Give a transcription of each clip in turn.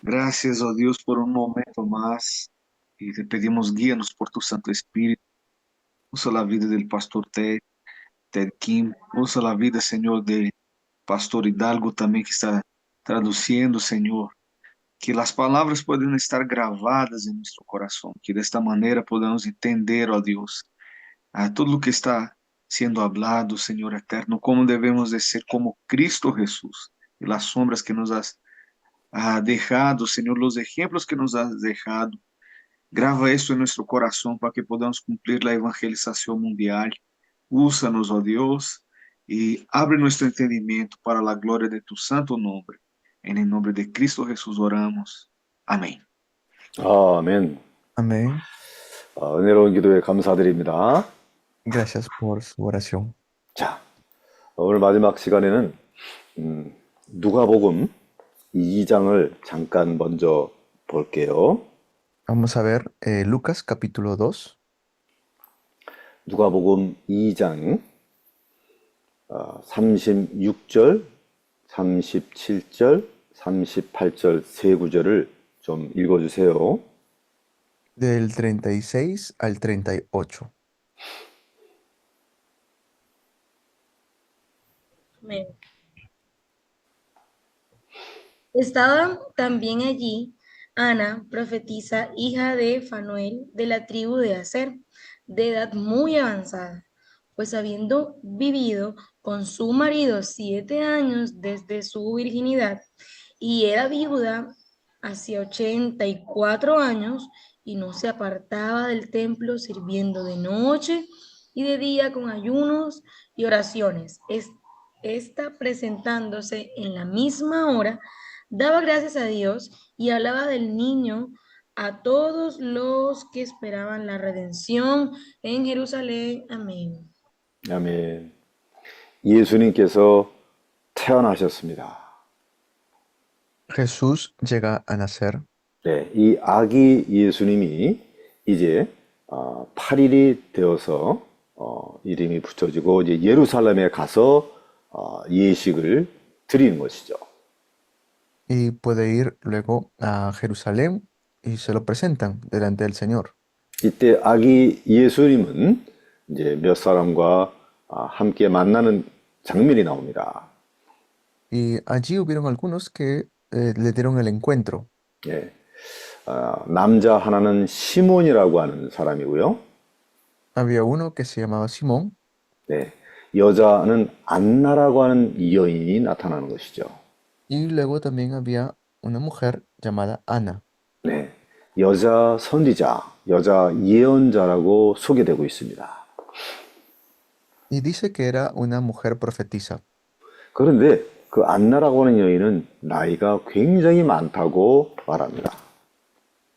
Gracias, oh Dios, por un momento más y te pedimos guíanos por tu Santo Espíritu. Usa la vida del pastor Ted Kim, usa la vida, Señor, de pastor Hidalgo también que está traduciendo, Señor. Que las palabras puedan estar grabadas en nuestro corazón, que de esta manera podamos entender, oh Dios, a todo lo que está siendo hablado, Señor eterno, cómo debemos de ser como Cristo Jesús y las sombras que nos has dejado, Señor, los ejemplos que nos has dejado. Grava esto en nuestro corazón para que podamos cumplir la evangelización mundial. Úsanos, oh Dios, y abre nuestro entendimiento para la gloria de tu santo nombre. En el nombre de Cristo Jesús oramos. Amén. 아멘. Amén. 은혜로운 기도에 감사드립니다. Gracias por su oración. 자, 오늘 마지막 시간에는 누가복음 2장을 잠깐 먼저 볼게요. Vamos a ver Lucas capítulo 2. 누가복음 2장 36절, 37절, 38절 세 구절을 좀 읽어주세요. Del 36 al 38. Amén. Estaba también allí Ana, profetisa, hija de Fanuel, de la tribu de Aser, de edad muy avanzada, pues habiendo vivido con su marido 7 años desde su virginidad, y era viuda hacia 84 años, y no se apartaba del templo, sirviendo de noche y de día con ayunos y oraciones. Esta presentándose en la misma hora, daba gracias a Dios y hablaba del niño a todos los que esperaban la redención en Jerusalén. Amén. 아멘. 예수님께서 태어나셨습니다. Jesús llega a nacer. 네, 이 아기 예수님이 이제 8일이 되어서 이름이 붙여지고 이제 예루살렘에 가서 예식을 드리는 것이죠. Y puede ir luego a Jerusalén y se lo presentan delante del Señor. 이때 아기 예수님은 이제 몇 사람과 함께 만나는 장면이 나옵니다. Y allí hubieron algunos que le dieron el encuentro. 예, 남자 하나는 시몬이라고 하는 사람이고요. Había uno que se llamaba Simón 네, 여자는 안나라고 하는 여인이 나타나는 것이죠. y luego también había una mujer llamada Ana. 네, 여자 선지자, 여자 예언자라고 소개되고 있습니다. Y dice que era una mujer profetisa. 그런데 그 안나라고 하는 여인은 나이가 굉장히 많다고 말합니다.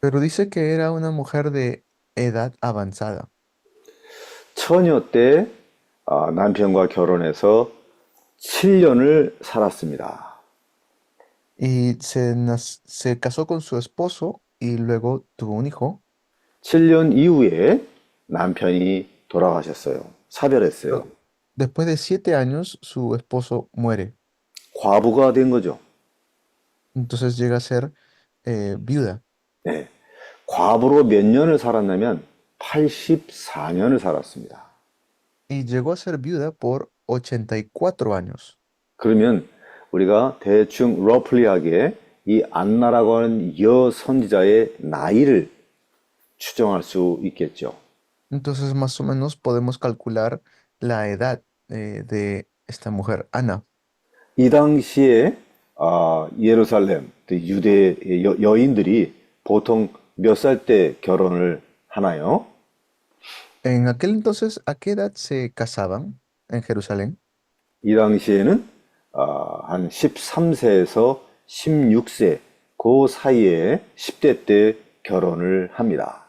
Pero dice que era una mujer de edad avanzada. 처녀 때 남편과 결혼해서 7년을 살았습니다. Y se casó con su esposo y luego tuvo un hijo. 7년 이후에 남편이 돌아가셨어요. 사별했어요. Después de 7 años, su esposo muere. 과부가 된 거죠. Entonces llega a ser viuda. 네. 과부로 몇 년을 살았냐면 84년을 살았습니다. Y llegó a ser viuda por 84 años. 그러면 우리가 대충 러플리하게 이 안나라고 하는 여 선지자의 나이를 추정할 수 있겠죠. Entonces más o menos podemos calcular la edad de esta mujer, Ana. 이 당시에 예루살렘 유대 여인들이 보통 몇 살 때 결혼을 하나요? En aquel entonces, ¿a qué edad se casaban en Jerusalén? 이 당시에는 한 13세에서 16세 그 사이에 10대 때 결혼을 합니다.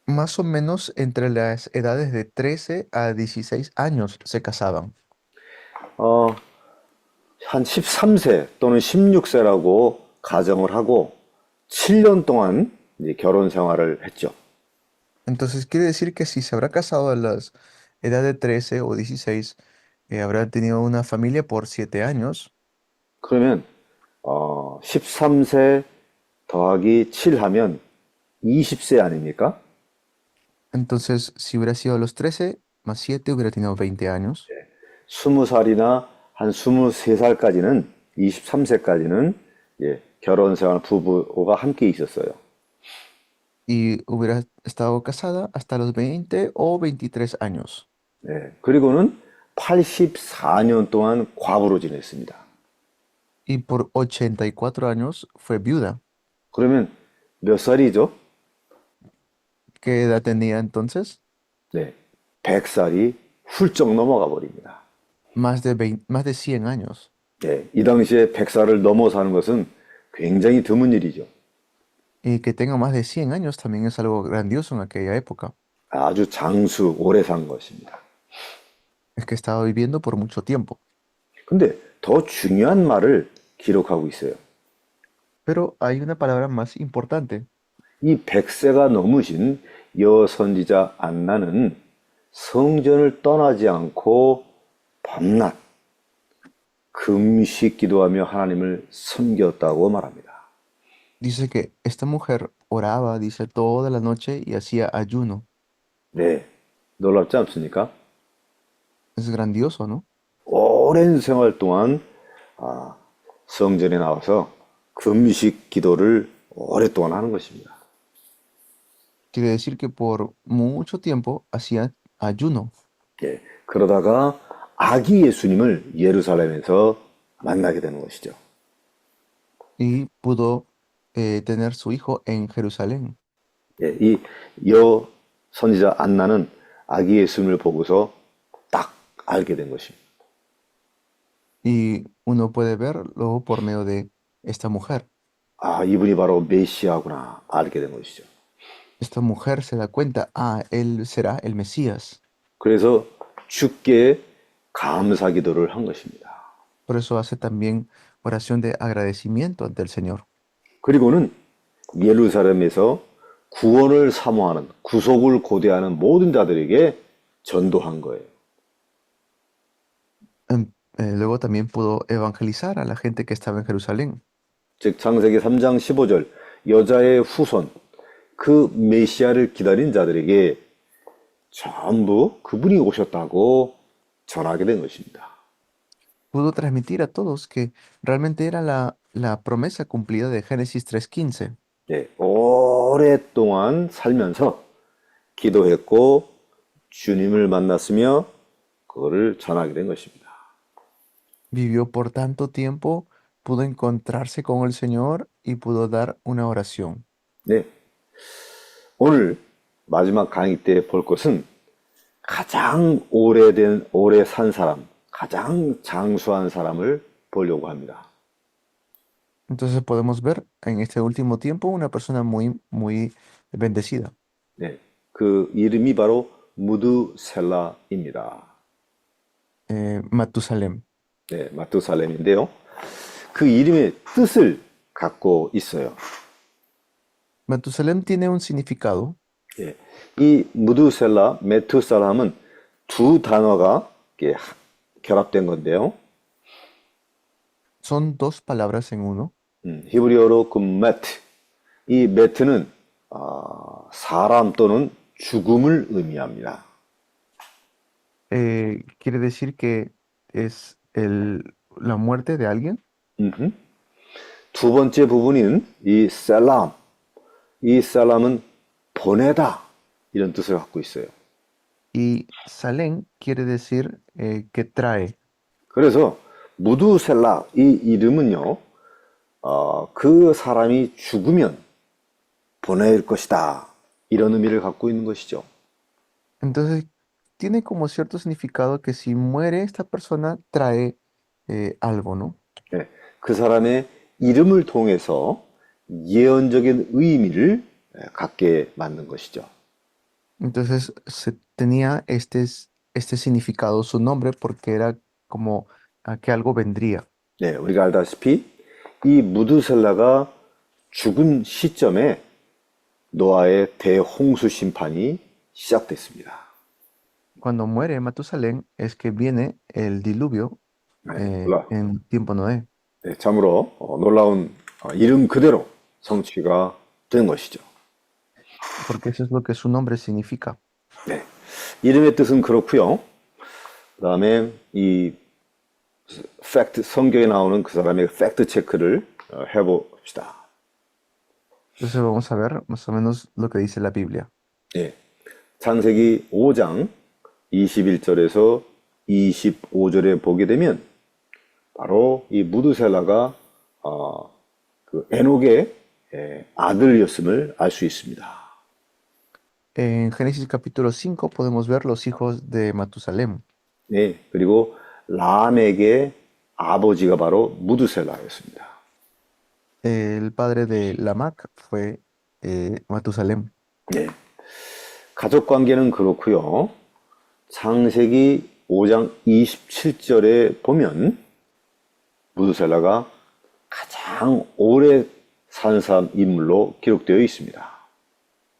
Más o menos entre las edades de 13 a 16 años se casaban. 한 13세 또는 16세라고 가정을 하고 7년 동안 이제 결혼 생활을 했죠. Entonces quiere decir que si se habrá casado a las edad de 13 o 16, habrá tenido una familia por 7 años. 그러면 13세 더하기 7 하면 20세 아닙니까? Entonces, si hubiera sido a los 13 más 7, hubiera tenido 20 años. 20살이나 한 23살까지는 23세까지는 결혼 생활 부부가 함께 있었어요. Y hubiera estado casada hasta los 20 o 23 años. 네. 그리고는 84년 동안 과부로 지냈습니다. Y por 84 años fue viuda. 그러면 몇 살이죠? ¿Qué edad tenía entonces? 네. 100살이 훌쩍 넘어가 버립니다. Más de 100 años. 네. 이 당시에 100살을 넘어 사는 것은 굉장히 드문 일이죠. Y que tenga más de 100 años también es algo grandioso en aquella época. 아주 장수 오래 산 것입니다. Es que estaba viviendo por mucho tiempo. 근데 더 중요한 말을 기록하고 있어요. Pero hay una palabra más importante. 이 100세가 넘으신 여선지자 안나는 성전을 떠나지 않고 밤낮 금식 기도하며 하나님을 섬겼다고 말합니다. Dice que esta mujer oraba, dice, toda la noche y hacía ayuno. 네, 놀랍지 않습니까? Es grandioso, ¿no? 오랜 생활 동안 성전에 나와서 금식 기도를 오랫동안 하는 것입니다. Quiere decir que por mucho tiempo hacía ayuno. 예, 그러다가 아기 예수님을 예루살렘에서 만나게 되는 것이죠. Y pudo tener su hijo en Jerusalén. 예, 이 여 선지자 안나는 아기 예수님을 보고서 딱 알게 된 것입니다. Y uno puede verlo por medio de esta mujer. 아, 이분이 바로 메시아구나 알게 된 것이죠. Esta mujer se da cuenta, él será el Mesías. 그래서 주께 감사 기도를 한 것입니다. Por eso hace también oración de agradecimiento ante el Señor. 그리고는 예루살렘에서 구원을 사모하는 구속을 고대하는 모든 자들에게 전도한 거예요. Luego también pudo evangelizar a la gente que estaba en Jerusalén. 즉 창세기 3장 15절 여자의 후손 그 메시아를 기다린 자들에게 전부 그분이 오셨다고 전하게 된 것입니다. Pudo transmitir a todos que realmente era la promesa cumplida de Génesis 3:15. 네, 오랫동안 살면서 기도했고 주님을 만났으며 그거를 전하게 된 것입니다. Vivió por tanto tiempo, pudo encontrarse con el Señor y pudo dar una oración. 네, 오늘 마지막 강의 때 볼 것은 가장 오래 산 사람, 가장 장수한 사람을 보려고 합니다. Entonces podemos ver en este último tiempo una persona muy bendecida. 네, 그 이름이 바로 무드셀라입니다. Matusalem. 네, 마투살렘인데요. 그 이름의 뜻을 갖고 있어요. Matusalem tiene un significado. 예, 이 무드셀라, 메투살람은 두 단어가 이렇게 결합된 건데요. Son dos palabras en uno. 히브리어로 그 메트, 이 메트는 사람 또는 죽음을 의미합니다. Quiere decir que es la muerte de alguien. 두 번째 부분인 이 셀람, 이 셀람은 보내다 이런 뜻을 갖고 있어요. Y Salem quiere decir que trae. 그래서 무드셀라 이 이름은요, 그 사람이 죽으면 보낼 것이다 이런 의미를 갖고 있는 것이죠. Entonces tiene como cierto significado que si muere esta persona trae algo, ¿no? 네, 그 사람의 이름을 통해서 예언적인 의미를 갖게 만든 것이죠. Entonces tenía este significado su nombre porque era como que algo vendría. 네, 우리가 알다시피 이 무드셀라가 죽은 시점에 노아의 대홍수 심판이 시작됐습니다. Cuando muere Matusalén es que viene el diluvio 네, 놀라, en tiempo Noé, 네, 참으로 놀라운 이름 그대로 성취가 된 것이죠. porque eso es lo que su nombre significa. 네, 이름의 뜻은 그렇고요. 그다음에 이 팩트 성경에 나오는 그 사람의 팩트 체크를 해봅시다. Entonces vamos a ver más o menos lo que dice la Biblia. 네, 창세기 5장 21절에서 25절에 보게 되면 바로 이 무드셀라가 그 에녹의 아들이었음을 알 수 있습니다. En Génesis capítulo 5 podemos ver los hijos de Matusalén. 네, 그리고 람에게 아버지가 바로 무드셀라였습니다. El padre de Lamach fue Matusalén. 네, 가족 관계는 그렇고요. 창세기 5장 27절에 보면 무드셀라가 가장 오래 산 사람 인물로 기록되어 있습니다.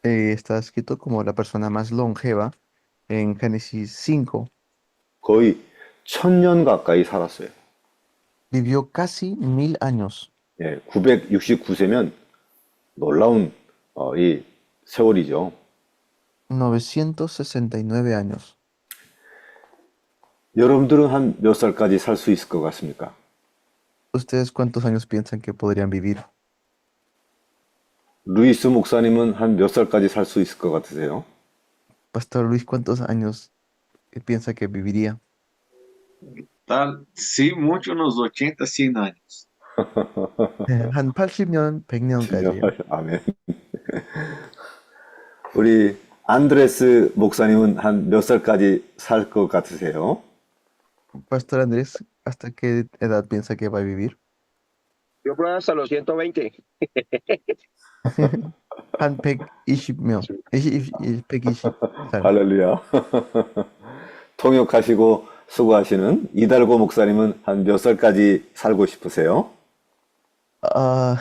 Está escrito como la persona más longeva en Génesis 5. 거의 1000년 가까이 살았어요. Vivió casi 1000 años. 예, 969세면 놀라운 이 세월이죠. 969 años. 여러분들은 한 몇 살까지 살 수 있을 것 같습니까? ¿Ustedes cuántos años piensan que podrían vivir? 루이스 목사님은 한 몇 살까지 살 수 있을 것 같으세요? Pastor Luis, ¿cuántos años piensa que viviría? Tal, sim, mucho unos 80, 100 años. 한 80년, 100년까지요. 아멘. 우리 안드레스 목사님은 한 몇 살까지 살 것 같으세요? Pastor Andrés, ¿hasta qué edad piensa que va a vivir? Yo creo hasta los 120. 한 120명, 120살. 할렐루야. 통역하시고 수고하시는 이달고 목사님은 한 몇 살까지 살고 싶으세요? 아,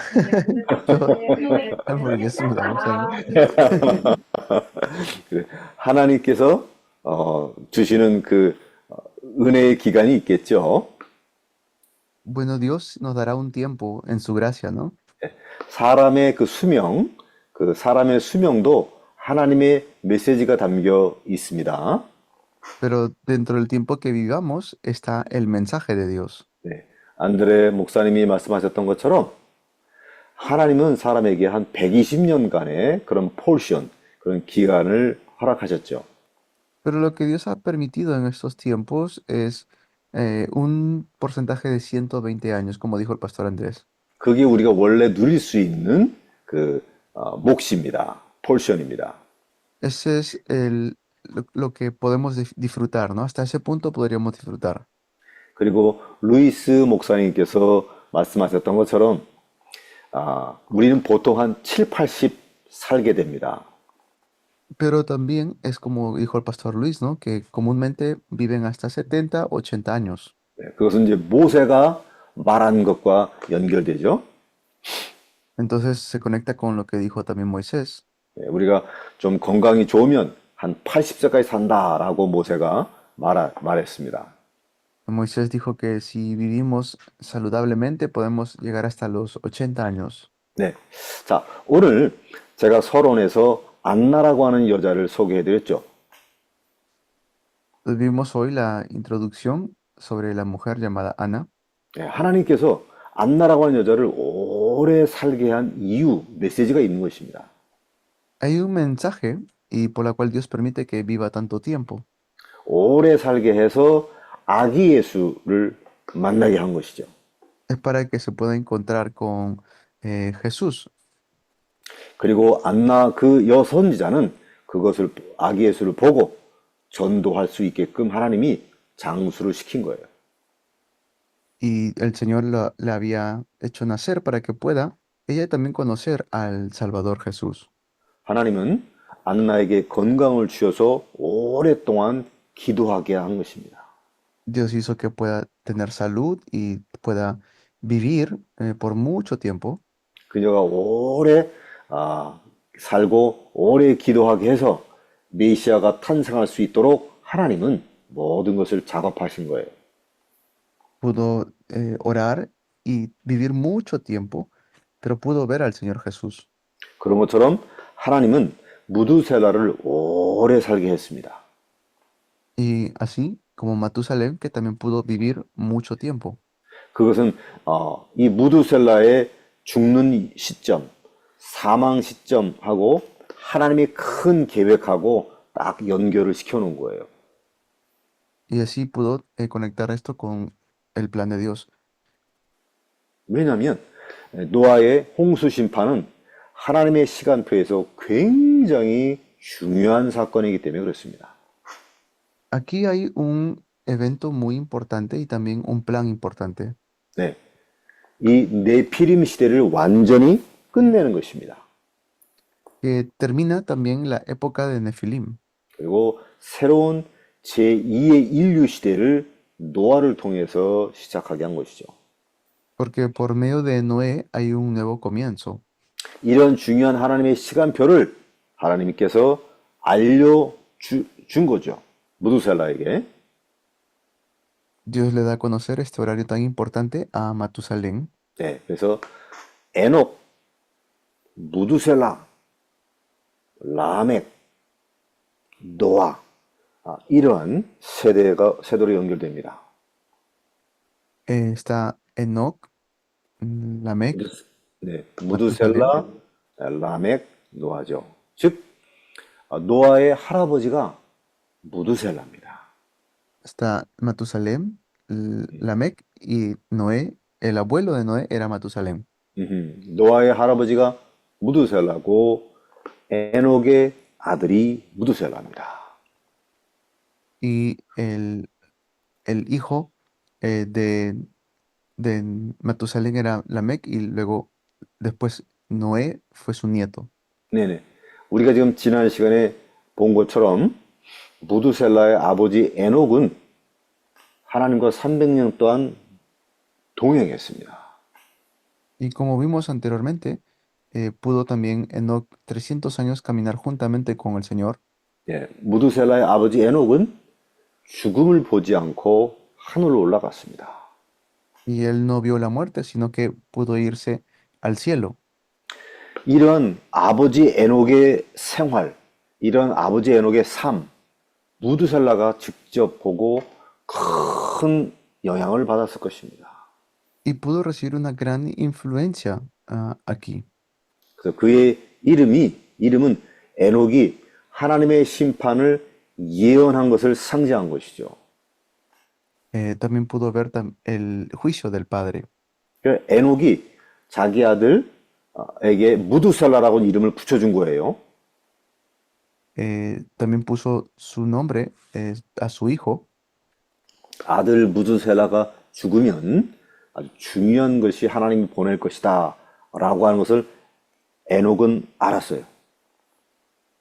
잘 모르겠습니다, 목사님. 그래. 하나님께서 주시는 그 은혜의 기간이 있겠죠. Bueno, Dios nos dará un tiempo en su gracia, ¿no? 사람의 그 수명, 그 사람의 수명도 하나님의 메시지가 담겨 있습니다. Pero dentro del tiempo que vivamos está el mensaje de Dios. 네. 안드레 목사님이 말씀하셨던 것처럼 하나님은 사람에게 한 120년간의 그런 폴션, 그런 기간을 허락하셨죠. Pero lo que Dios ha permitido en estos tiempos es un porcentaje de 120 años, como dijo el pastor Andrés. 그게 우리가 원래 누릴 수 있는 그 몫입니다. 폴션입니다. Ese es lo que podemos disfrutar, ¿no? Hasta ese punto podríamos disfrutar. 그리고 루이스 목사님께서 말씀하셨던 것처럼 우리는 보통 한 7, 80 살게 됩니다. Pero también es como dijo el pastor Luis, ¿no? Que comúnmente viven hasta 70, 80 años. 네, 그것은 이제 모세가 말한 것과 연결되죠. Entonces se conecta con lo que dijo también Moisés. 네, 우리가 좀 건강이 좋으면 한 80세까지 산다라고 모세가 말했습니다. Moisés dijo que si vivimos saludablemente podemos llegar hasta los 80 años. 네, 자 오늘 제가 서론에서 안나라고 하는 여자를 소개해드렸죠. Vimos hoy la introducción sobre la mujer llamada Ana. 네, 하나님께서 안나라고 하는 여자를 오래 살게 한 이유, 메시지가 있는 것입니다. Hay un mensaje y por la cual Dios permite que viva tanto tiempo. 오래 살게 해서 아기 예수를 만나게 한 것이죠. Es para que se pueda encontrar con Jesús. 그리고 안나 그 여선지자는 그것을 아기 예수를 보고 전도할 수 있게끔 하나님이 장수를 시킨 거예요. Y el Señor la había hecho nacer para que pueda ella también conocer al Salvador Jesús. 하나님은 안나에게 건강을 주셔서 오랫동안 기도하게 한 것입니다. Dios hizo que pueda tener salud y pueda vivir por mucho tiempo. 그녀가 오래 살고 오래 기도하게 해서 메시아가 탄생할 수 있도록 하나님은 모든 것을 작업하신 거예요. Pudo orar y vivir mucho tiempo, pero pudo ver al Señor Jesús. 그런 것처럼 하나님은 무두셀라를 오래 살게 했습니다. Y así como Matusalén, que también pudo vivir mucho tiempo. 그것은 이 무두셀라의 죽는 시점, 사망 시점하고 하나님의 큰 계획하고 딱 연결을 시켜놓은 거예요. Y así pudo conectar esto con el plan de Dios. 왜냐하면 노아의 홍수 심판은 하나님의 시간표에서 굉장히 중요한 사건이기 때문에 그렇습니다. Aquí hay un evento muy importante y también un plan importante. 네, 이 네피림 시대를 완전히 끝내는 것입니다. Que termina también la época de Nefilim. 그리고 새로운 제2의 인류 시대를 노아를 통해서 시작하게 한 것이죠. Porque por medio de Noé hay un nuevo comienzo. 이런 중요한 하나님의 시간표를 하나님께서 알려준 거죠. 무두셀라에게. Dios le da a conocer este horario tan importante a Matusalén. 네, 그래서 에녹, 무두셀라, 라멕, 노아 이러한 세대로 연결됩니다. Está Enoch, Lamec, 네, 무두셀라, 라멕, 노아죠. 즉 노아의 할아버지가 무두셀라입니다. está Matusalén, Lamec y Noé. El abuelo de Noé era Matusalén. 노아의 할아버지가 무두셀라고 에녹의 아들이 무두셀라입니다. Y el hijo de Matusalén era Lamec y luego después Noé fue su nieto. 네네. 우리가 지금 지난 시간에 본 것처럼 무두셀라의 아버지 에녹은 하나님과 300년 동안 동행했습니다. Y como vimos anteriormente, pudo también Enoch 300 años caminar juntamente con el Señor. 예, 무두셀라의 아버지 에녹은 죽음을 보지 않고 하늘로 올라갔습니다. Y él no vio la muerte, sino que pudo irse al cielo. 이런 아버지 에녹의 생활, 이런 아버지 에녹의 삶, 무두셀라가 직접 보고 큰 영향을 받았을 것입니다. Y pudo recibir una gran influencia aquí. 그래서 그의 이름은 에녹이 하나님의 심판을 예언한 것을 상징한 것이죠. También pudo ver el juicio del Padre. 그러니까 에녹이 자기 아들에게 무두셀라라고 이름을 붙여준 거예요. También puso su nombre a su hijo. 아들 무두셀라가 죽으면 아주 중요한 것이 하나님이 보낼 것이다 라고 하는 것을 에녹은 알았어요.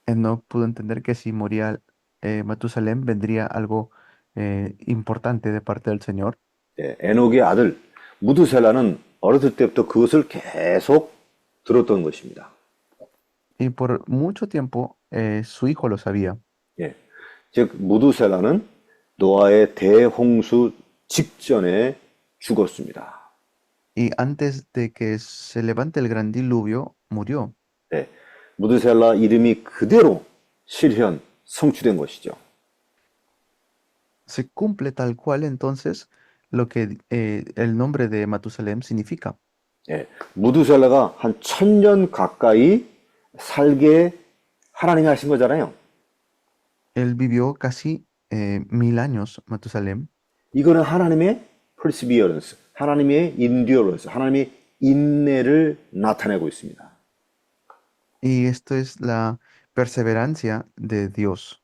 Enoch pudo entender que si moría Matusalén vendría algo importante de parte del Señor. 예, 에녹의 아들 무두셀라는 어렸을 때부터 그것을 계속 들었던 것입니다. Y por mucho tiempo su hijo lo sabía. 예, 즉 무두셀라는 노아의 대홍수 직전에 죽었습니다. Y antes de que se levante el gran diluvio, murió. 예, 무두셀라 이름이 그대로 실현, 성취된 것이죠. Se cumple tal cual entonces lo que el nombre de Matusalén significa. 예, 무두셀라가 한 1000년 가까이 살게 하나님이 하신 거잖아요. Él vivió casi 1000 años, Matusalén. 이거는 하나님의 perseverance, 하나님의 endurance, 하나님의 인내를 나타내고 있습니다. Y esto es la perseverancia de Dios.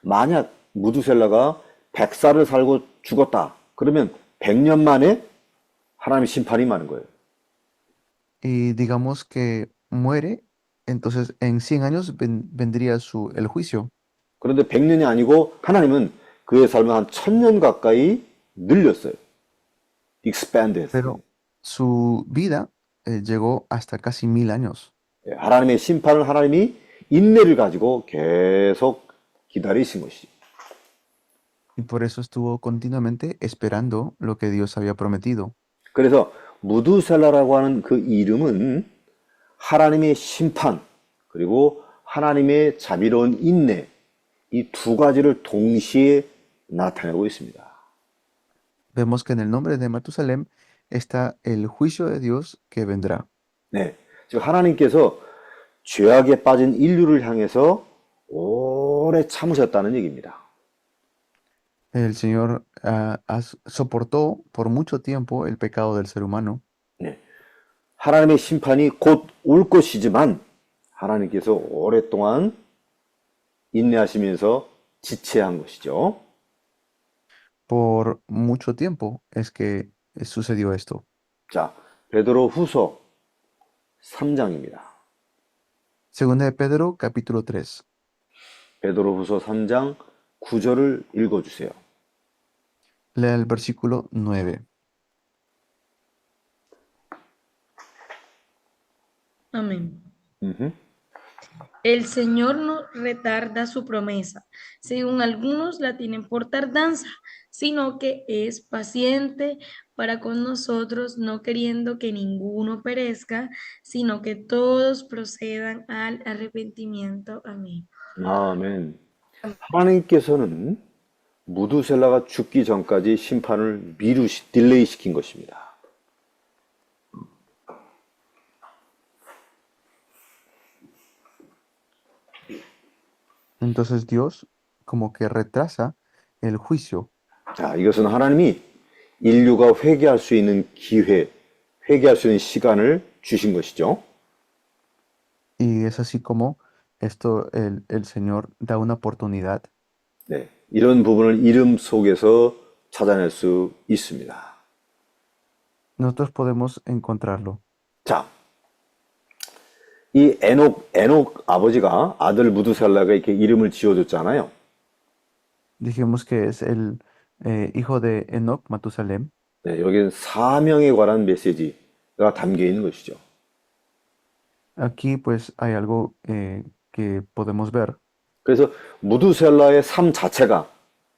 만약 무두셀라가 100살을 살고 죽었다. 그러면 100년 만에 하나님의 심판이 임하는 거예요. Y digamos que muere, entonces en 100 años vendría el juicio. 그런데 100년이 아니고 하나님은 그의 삶을 한 1000년 가까이 늘렸어요. expanded. Pero su vida llegó hasta casi 1000 años. 하나님의 심판을 하나님이 인내를 가지고 계속 기다리신 것이죠. Y por eso estuvo continuamente esperando lo que Dios había prometido. 그래서 무두셀라라고 하는 그 이름은 하나님의 심판 그리고 하나님의 자비로운 인내 이 두 가지를 동시에 나타내고 있습니다. Vemos que en el nombre de Matusalem está el juicio de Dios que vendrá. 네, 즉 하나님께서 죄악에 빠진 인류를 향해서 오래 참으셨다는 얘기입니다. El Señor soportó por mucho tiempo el pecado del ser humano. 네, 하나님의 심판이 곧 올 것이지만 하나님께서 오랫동안 인내하시면서 지체한 것이죠. Por mucho tiempo es que sucedió esto. 자, 베드로 후서 3장입니다. Segunda de Pedro, capítulo 3. 베드로 후서 3장 9절을 읽어주세요. Lea el versículo 9. Amén. 음흠. El Señor no retarda su promesa, según algunos la tienen por tardanza, sino que es paciente para con nosotros, no queriendo que ninguno perezca, sino que todos procedan al arrepentimiento. Amén. 아멘. 하나님께서는 무두셀라가 죽기 전까지 심판을 딜레이 시킨 것입니다. Entonces Dios como que retrasa el juicio. 자, 이것은 하나님이 인류가 회개할 수 있는 기회, 회개할 수 있는 시간을 주신 것이죠. Y es así como esto el Señor da una oportunidad. 네, 이런 부분을 이름 속에서 찾아낼 수 있습니다. Nosotros podemos encontrarlo. 자, 이 에녹 아버지가 아들 무두셀라가 이렇게 이름을 지어줬잖아요. Dijimos que es el hijo de Enoch, Matusalem. 네, 여기는 사명에 관한 메시지가 담겨 있는 것이죠. Aquí pues hay algo que podemos ver. 그래서 무두셀라의 삶 자체가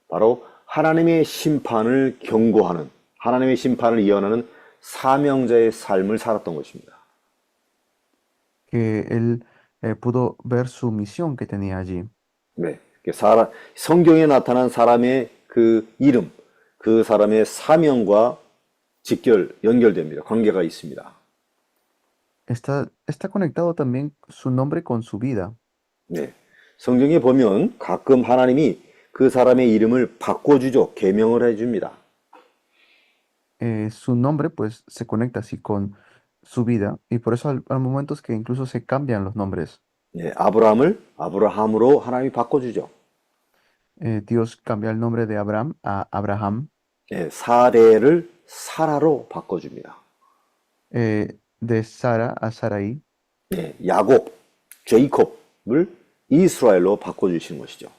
바로 하나님의 심판을 경고하는, 하나님의 심판을 예언하는 사명자의 삶을 살았던 것입니다. Que él pudo ver su misión que tenía allí. 네, 성경에 나타난 사람의 그 이름, 그 사람의 사명과 연결됩니다. 관계가 있습니다. Está conectado también su nombre con su vida. 네, 성경에 보면 가끔 하나님이 그 사람의 이름을 바꿔주죠. 계명을 해줍니다. Su nombre pues se conecta así con su vida y por eso hay momentos que incluso se cambian los nombres. 네, 아브라함을 아브라함으로 하나님이 바꿔주죠. Dios cambia el nombre de Abraham a Abraham. 네, 사레를 사라로 바꿔줍니다. De Sara a Sarai. 네, 야곱, 제이콥을 이스라엘로 바꿔주시는 것이죠.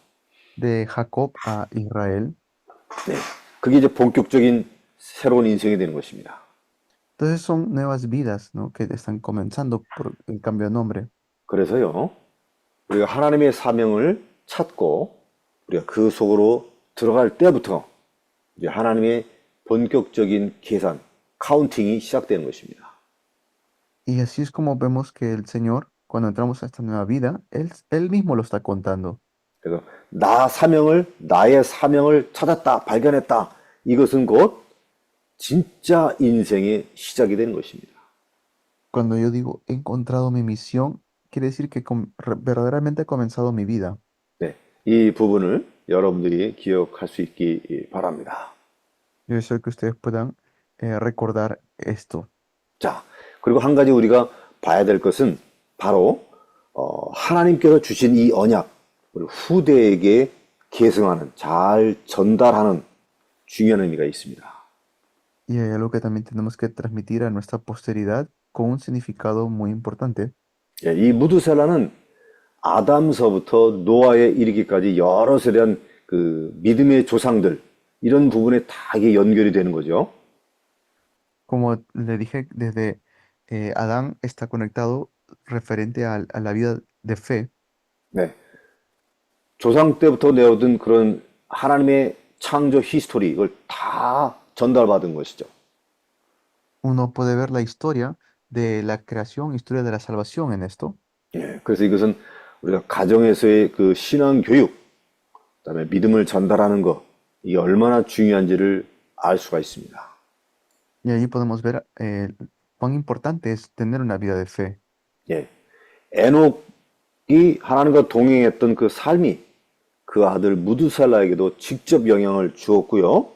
De Jacob a Israel. 네, 그게 이제 본격적인 새로운 인생이 되는 것입니다. Entonces son nuevas vidas, ¿no? Que están comenzando por el cambio de nombre. 그래서요, 우리가 하나님의 사명을 찾고 우리가 그 속으로 들어갈 때부터 이제 하나님의 본격적인 계산, 카운팅이 시작되는 것입니다. Y así es como vemos que el Señor, cuando entramos a esta nueva vida, Él mismo lo está contando. 그래서 나의 사명을 찾았다, 발견했다. 이것은 곧 진짜 인생의 시작이 되는 것입니다. Cuando yo digo he encontrado mi misión, quiere decir que verdaderamente he comenzado mi vida. 네, 이 부분을 여러분들이 기억할 수 있기 바랍니다. Yo deseo que ustedes puedan recordar esto. 자, 그리고 한 가지 우리가 봐야 될 것은 바로 하나님께서 주신 이 언약, 우리 후대에게 계승하는, 잘 전달하는 중요한 의미가 있습니다. Y hay algo que también tenemos que transmitir a nuestra posteridad con un significado muy importante. 예, 이 무두셀라는 아담서부터 노아에 이르기까지 여러 세대한 그 믿음의 조상들 이런 부분에 다 이게 연결이 되는 거죠. Como le dije, desde Adán está conectado referente a la vida de fe, 네. 조상 때부터 내어둔 그런 하나님의 창조 히스토리, 이걸 다 전달받은 것이죠. uno puede ver la historia de la creación, historia de la salvación en esto. 예, 그래서 이것은 우리가 가정에서의 그 신앙 교육, 그다음에 믿음을 전달하는 것, 이게 얼마나 중요한지를 알 수가 있습니다. Y allí podemos ver cuán importante es tener una vida de fe. 예, 에녹이 하나님과 동행했던 그 삶이 그 아들 무두살라에게도 직접 영향을 주었고요.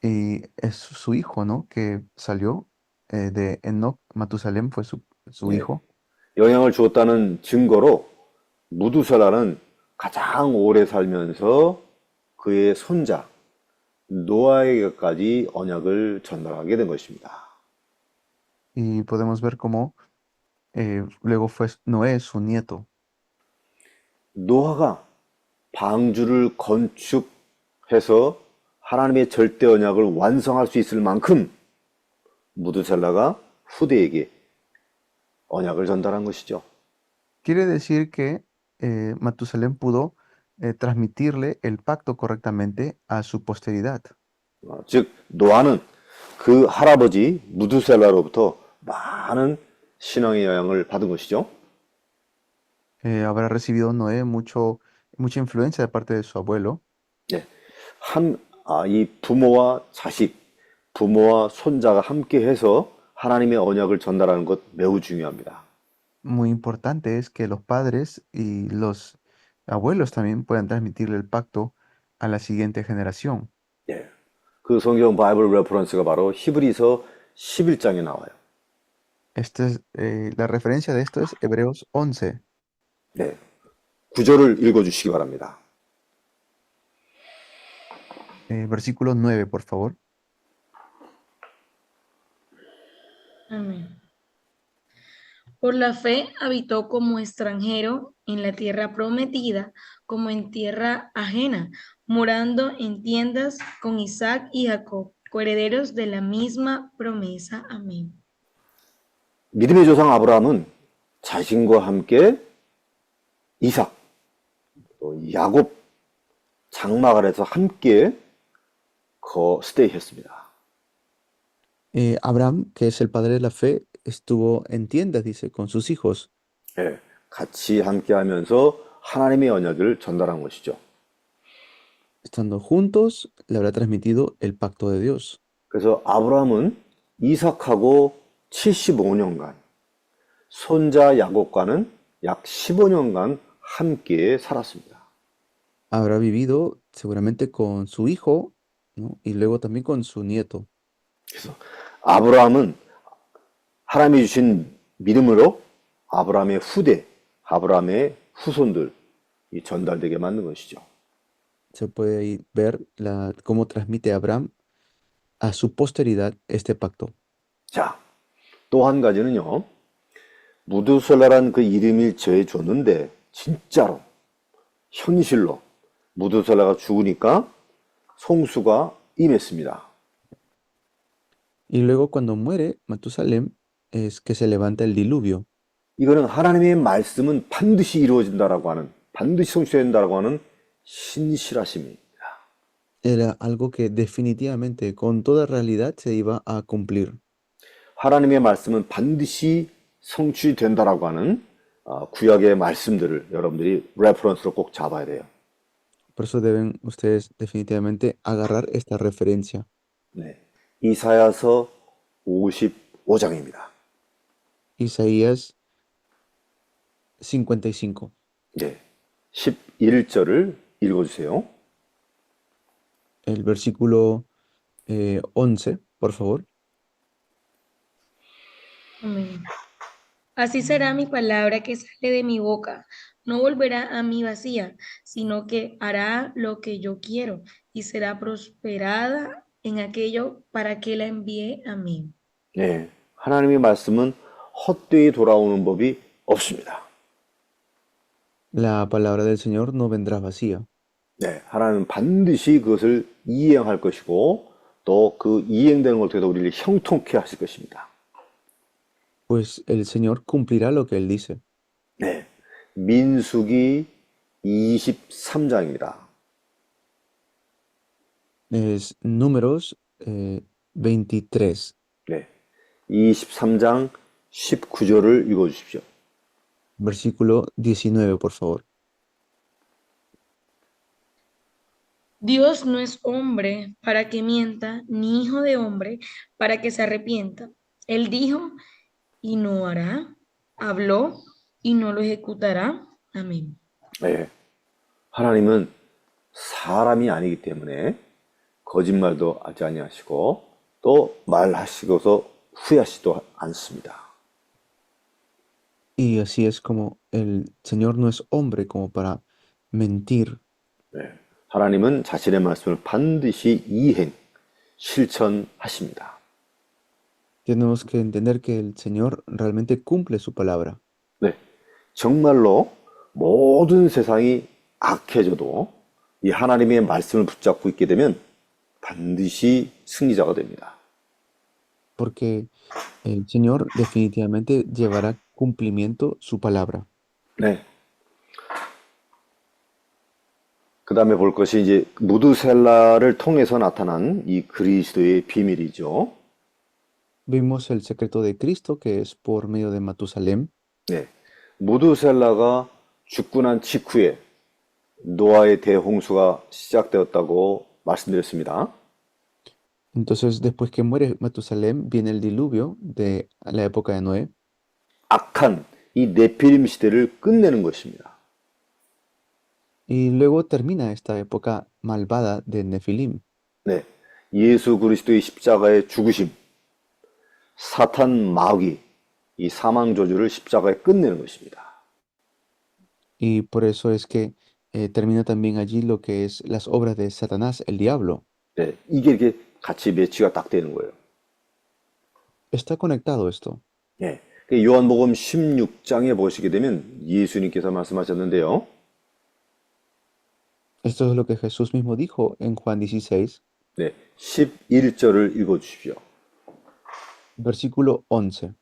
Y es su hijo, ¿no? Que salió de Enoc, Matusalem fue su 예, hijo. 영향을 주었다는 증거로 무두살라는 가장 오래 살면서 그의 손자 노아에게까지 언약을 전달하게 된 것입니다. Y podemos ver cómo luego fue Noé, su nieto. 노아가 방주를 건축해서 하나님의 절대 언약을 완성할 수 있을 만큼 무두살라가 후대에게 언약을 전달한 것이죠. Quiere decir que Matusalem pudo transmitirle el pacto correctamente a su posteridad. 즉 노아는 그 할아버지 무두살라로부터 많은 신앙의 영향을 받은 것이죠. Habrá recibido Noé mucha influencia de parte de su abuelo. 예, 이 부모와 자식, 부모와 손자가 함께해서 하나님의 언약을 전달하는 것 매우 중요합니다. Muy importante es que los padres y los abuelos también puedan transmitirle el pacto a la siguiente generación. 예, 그 성경 바이블 레퍼런스가 바로 히브리서 11장에 나와요. La referencia de esto es Hebreos 11. 네, 9절을 읽어주시기 바랍니다. Versículo 9, por favor. Amén. Por la fe habitó como extranjero en la tierra prometida, como en tierra ajena, morando en tiendas con Isaac y Jacob, coherederos de la misma promesa. Amén. 믿음의 조상 아브라함은 자신과 함께 이삭, 또 야곱 장막 아래서 함께 스테이했습니다. Abraham, que es el padre de la fe, estuvo en tiendas, dice, con sus hijos. 예, 같이 함께하면서 하나님의 언약을 전달한 것이죠. Estando juntos, le habrá transmitido el pacto de Dios. 그래서 아브라함은 이삭하고 75년간, 손자 야곱과는 약 15년간 함께 살았습니다. Habrá vivido seguramente con su hijo, ¿no? Y luego también con su nieto. 그래서 아브라함은 하나님이 주신 믿음으로 아브라함의 후대, 아브라함의 후손들이 전달되게 만든 것이죠. Se puede ahí ver cómo transmite Abraham a su posteridad este pacto. 자, 또 한 가지는요. 무두살라란 그 이름을 정해줬는데 진짜로 현실로 무두살라가 죽으니까 홍수가 임했습니다. Y luego cuando muere Matusalem es que se levanta el diluvio. 이거는 하나님의 말씀은 반드시 이루어진다라고 하는, 반드시 성취된다라고 하는 신실하심입니다. Era algo que definitivamente con toda realidad se iba a cumplir. 하나님의 말씀은 반드시 성취된다라고 하는 구약의 말씀들을 여러분들이 레퍼런스로 꼭 잡아야 돼요. Por eso deben ustedes definitivamente agarrar esta referencia. 네, 이사야서 55장입니다. Isaías 55. 네, 11절을 읽어주세요. El versículo 11, por favor. Amén. Así será mi palabra que sale de mi boca. No volverá a mí vacía, sino que hará lo que yo quiero y será prosperada en aquello para que la envíe a mí. 네, 하나님의 말씀은 헛되이 돌아오는 법이 없습니다. La palabra del Señor no vendrá vacía. 네, 하나님은 반드시 그것을 이행할 것이고 또 그 이행되는 걸 통해서 우리를 형통케 하실 것입니다. pues el Señor cumplirá lo que Él dice. 네. 민수기 23장입니다. Es Números 23, 네. 23장 19절을 읽어 주십시오. versículo 19, por favor. Dios no es hombre para que mienta, ni hijo de hombre para que se arrepienta. Él dijo y no hará, habló y no lo ejecutará. Amén. 네. 하나님은 사람이 아니기 때문에 거짓말도 하지 아니하시고 또 말하시고서 후회하시도 않습니다. Y así es como el Señor no es hombre como para mentir. 네. 하나님은 자신의 말씀을 반드시 이행, 실천하십니다. Tenemos que entender que el Señor realmente cumple su palabra. 네. 정말로 모든 세상이 악해져도 이 하나님의 말씀을 붙잡고 있게 되면 반드시 승리자가 됩니다. Porque el Señor definitivamente llevará a cumplimiento su palabra. 네. 그 다음에 볼 것이 이제 무드셀라를 통해서 나타난 이 그리스도의 비밀이죠. Vimos el secreto de Cristo, que es por medio de Matusalem. 네. 무드셀라가 죽고 난 직후에 노아의 대홍수가 시작되었다고 말씀드렸습니다. Entonces, después que muere Matusalem, viene el diluvio de la época de Noé. 악한 이 네피림 시대를 끝내는 것입니다. Y luego termina esta época malvada de Nefilim. 네. 예수 그리스도의 십자가의 죽으심, 사탄 마귀, 이 사망 저주를 십자가에 끝내는 것입니다. Y por eso es que termina también allí lo que es las obras de Satanás, el diablo. 네. 이게 이렇게 같이 매치가 딱 되는 거예요. Está conectado esto. 네. 요한복음 16장에 보시게 되면 예수님께서 말씀하셨는데요. Esto es lo que Jesús mismo dijo en Juan 16, 네. 11절을 읽어 주십시오. versículo 11.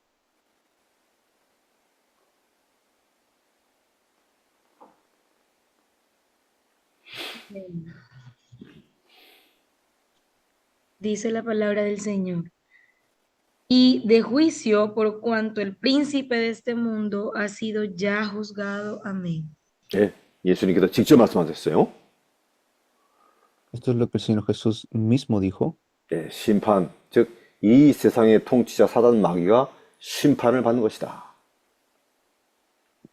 Dice la palabra del Señor. Y de juicio por cuanto el príncipe de este mundo ha sido ya juzgado. Amén. 네. 예수님께서 직접 말씀하셨어요. Esto es lo que el Señor Jesús mismo dijo, 네. 심판, 즉 이 세상의 통치자 사단 마귀가 심판을 받는 것이다.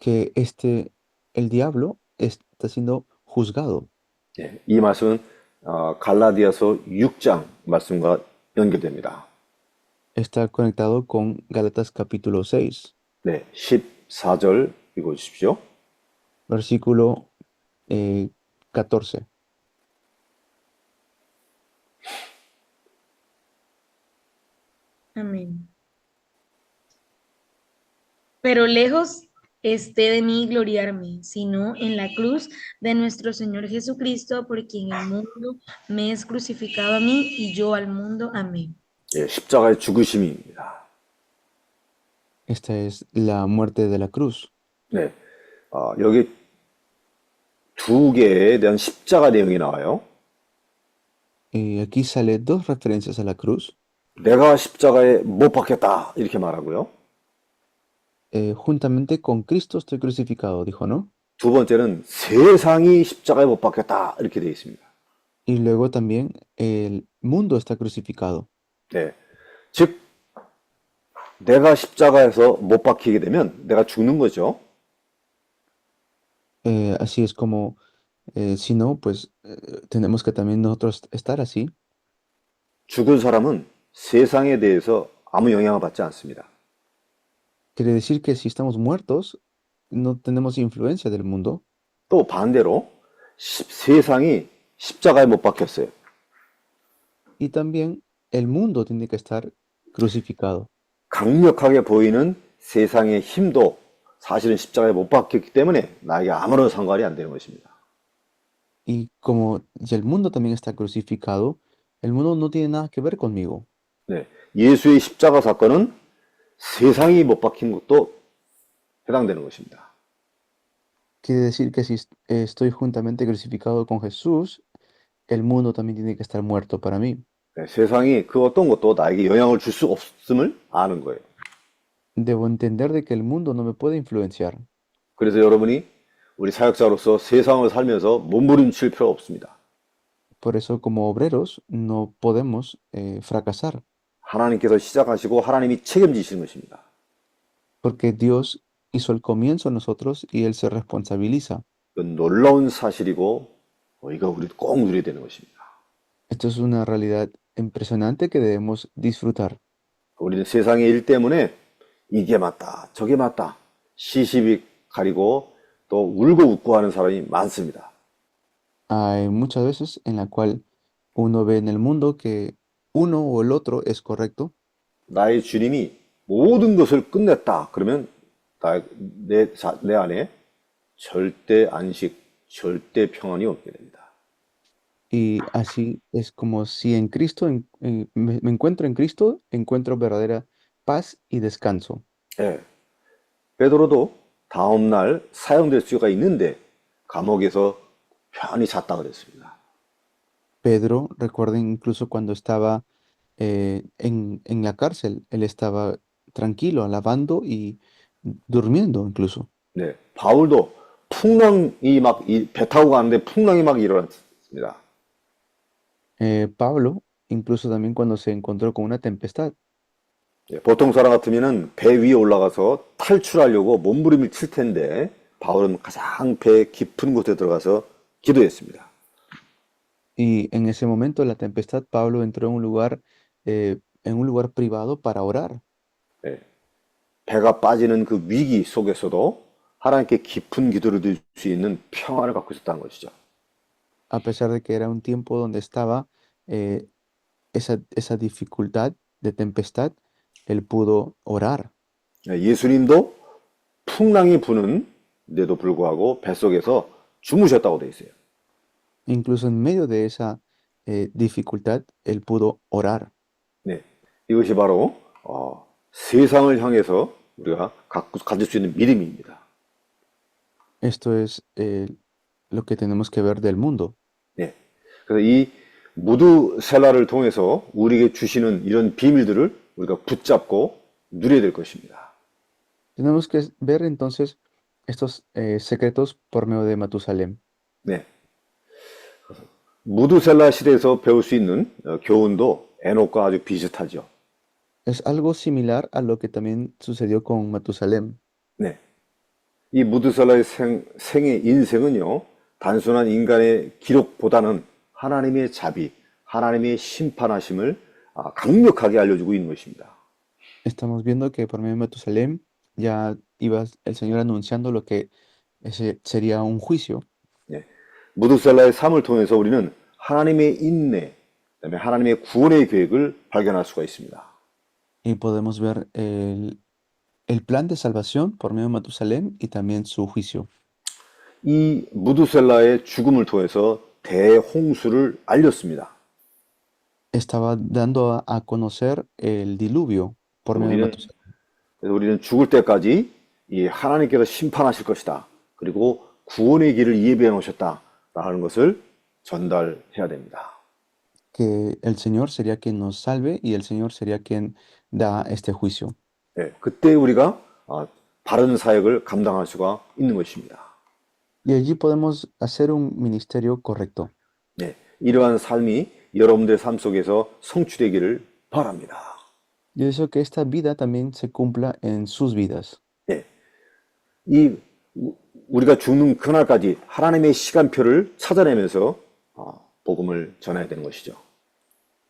que el diablo está siendo juzgado. 네. 이 말씀은 갈라디아서 6장 말씀과 연결됩니다. Está conectado con Gálatas capítulo 6, 네. 14절 읽어 주십시오. versículo 14. Amén. Pero lejos esté de mí gloriarme, sino en la cruz de nuestro Señor Jesucristo, por quien el mundo me es crucificado a mí y yo al mundo. Amén. 예, 십자가의 죽으심입니다. Esta es la muerte de la cruz. 네, 여기 두 개에 대한 십자가 내용이 나와요. Y aquí sale dos referencias a la cruz, 내가 십자가에 못 박혔다 이렇게 말하고요. juntamente con Cristo estoy crucificado, dijo, ¿no? 두 번째는 세상이 십자가에 못 박혔다 이렇게 되어 있습니다. Y luego también el mundo está crucificado. 네, 즉 내가 십자가에서 못 박히게 되면 내가 죽는 거죠. Así es como, si no, pues tenemos que también nosotros estar así. 죽은 사람은 세상에 대해서 아무 영향을 받지 않습니다. Quiere decir que si estamos muertos, no tenemos influencia del mundo. 또 반대로 세상이 십자가에 못 박혔어요. Y también el mundo tiene que estar crucificado. 강력하게 보이는 세상의 힘도 사실은 십자가에 못 박혔기 때문에 나에게 아무런 상관이 안 되는 것입니다. Y como ya el mundo también está crucificado, el mundo no tiene nada que ver conmigo. 네, 예수의 십자가 사건은 세상이 못 박힌 것도 해당되는 것입니다. Quiere decir que si estoy juntamente crucificado con Jesús, el mundo también tiene que estar muerto para mí. 네, 세상이 그 어떤 것도 나에게 영향을 줄 수 없음을 아는 거예요. Debo entender de que el mundo no me puede influenciar. 그래서 여러분이 우리 사역자로서 세상을 살면서 몸부림칠 필요 없습니다. Por eso, como obreros, no podemos fracasar, 하나님께서 시작하시고 하나님이 책임지시는 것입니다. porque Dios hizo el comienzo en nosotros y Él se responsabiliza. 이건 놀라운 사실이고 이거 우리 꼭 누려야 되는 것입니다. Esto es una realidad impresionante que debemos disfrutar. 우리는 세상의 일 때문에 이게 맞다, 저게 맞다, 시시비 가리고 또 울고 웃고 하는 사람이 많습니다. Hay muchas veces en la cual uno ve en el mundo que uno o el otro es correcto, 나의 주님이 모든 것을 끝냈다. 그러면 내 안에 절대 안식, 절대 평안이 없게 됩니다. y así es como si en Cristo, me encuentro en Cristo, encuentro verdadera paz y descanso. 예. 베드로도 다음날 사형될 수가 있는데 감옥에서 편히 잤다 그랬습니다. Pedro, recuerden incluso cuando estaba en la cárcel, él estaba tranquilo, alabando y durmiendo incluso. 네. 바울도 풍랑이 배 타고 가는데 풍랑이 막 일어났습니다. Pablo, incluso también cuando se encontró con una tempestad, 예, 보통 사람 같으면은 배 위에 올라가서 탈출하려고 몸부림을 칠 텐데 바울은 가장 배 깊은 곳에 들어가서 기도했습니다. y en ese momento de la tempestad, Pablo entró en un lugar privado para orar. 예, 배가 빠지는 그 위기 속에서도 하나님께 깊은 기도를 드릴 수 있는 평안을 갖고 있었다는 것이죠. A pesar de que era un tiempo donde estaba esa dificultad de tempestad, él pudo orar. 예, 예수님도 풍랑이 부는데도 불구하고 뱃속에서 주무셨다고 되어 있어요. Incluso en medio de esa dificultad, él pudo orar. 네, 이것이 바로 세상을 향해서 우리가 가질 수 있는 믿음입니다. Esto es lo que tenemos que ver del mundo. 네, 그래서 이 무드셀라를 통해서 우리에게 주시는 이런 비밀들을 우리가 붙잡고 누려야 될 것입니다. Tenemos que ver entonces estos secretos por medio de Matusalem. 네, 무드셀라 시대에서 배울 수 있는 교훈도 에녹과 아주 비슷하죠. Es algo similar a lo que también sucedió con Matusalem. 네, 이 무드셀라의 생의 인생은요, 단순한 인간의 기록보다는 하나님의 자비, 하나님의 심판하심을 강력하게 알려주고 있는 것입니다. Estamos viendo que por medio de Matusalem ya iba el Señor anunciando lo que sería un juicio. 네, 무드셀라의 삶을 통해서 우리는 하나님의 인내, 그다음에 하나님의 구원의 계획을 발견할 수가 있습니다. Y podemos ver el plan de salvación por medio de Matusalem y también su juicio. 이 무드셀라의 죽음을 통해서 대홍수를 알렸습니다. Estaba dando a conocer el diluvio por medio de Matusalem. 그래서 우리는 죽을 때까지 이 하나님께서 심판하실 것이다. 그리고 구원의 길을 예비해 놓으셨다라는 것을 전달해야 됩니다. Que el Señor sería quien nos salve y el Señor sería quien da este juicio. 네, 그때 우리가 바른 사역을 감당할 수가 있는 것입니다. Y allí podemos hacer un ministerio correcto. 네, 이러한 삶이 여러분들의 삶 속에서 성취되기를 바랍니다. Y deseo que esta vida también se cumpla en sus vidas. 네, 우리가 죽는 그날까지 하나님의 시간표를 찾아내면서 복음을 전해야 되는 것이죠.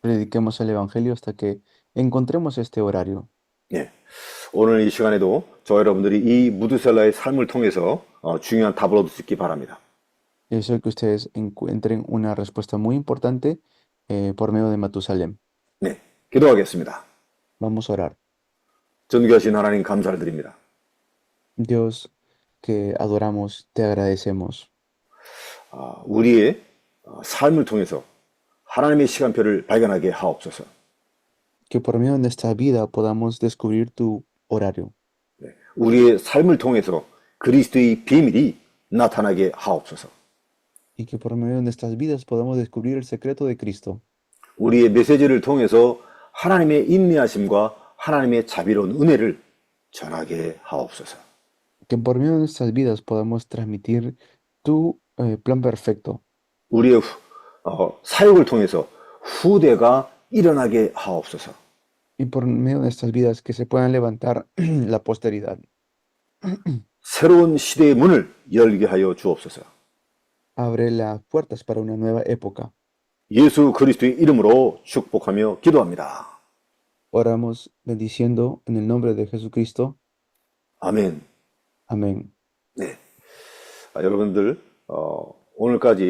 Prediquemos el Evangelio hasta que encontremos este horario. 네, 오늘 이 시간에도 저 여러분들이 이 무드셀라의 삶을 통해서 중요한 답을 얻을 수 있기 바랍니다. Y deseo que ustedes encuentren una respuesta muy importante por medio de Matusalem. 네, 기도하겠습니다. Vamos a orar. 존귀하신 하나님 감사를 드립니다. Dios que adoramos, te agradecemos. 우리의 삶을 통해서 하나님의 시간표를 발견하게 하옵소서. Que por medio de nuestra vida podamos descubrir tu horario. 우리의 삶을 통해서 그리스도의 비밀이 나타나게 하옵소서. Y que por medio de nuestras vidas podamos descubrir el secreto de Cristo. 우리의 메시지를 통해서 하나님의 인내하심과 하나님의 자비로운 은혜를 전하게 하옵소서. Que por medio de nuestras vidas podamos transmitir tu plan perfecto. 우리의 사역을 통해서 후대가 일어나게 하옵소서. Y por medio de nuestras vidas que se puedan levantar la posteridad. 새로운 시대의 문을 열게 하여 주옵소서. Abre las puertas para una nueva época. 예수 그리스도의 이름으로 축복하며 기도합니다. Oramos bendiciendo en el nombre de Jesucristo. 아멘. Amén. 네. 여러분들 오늘까지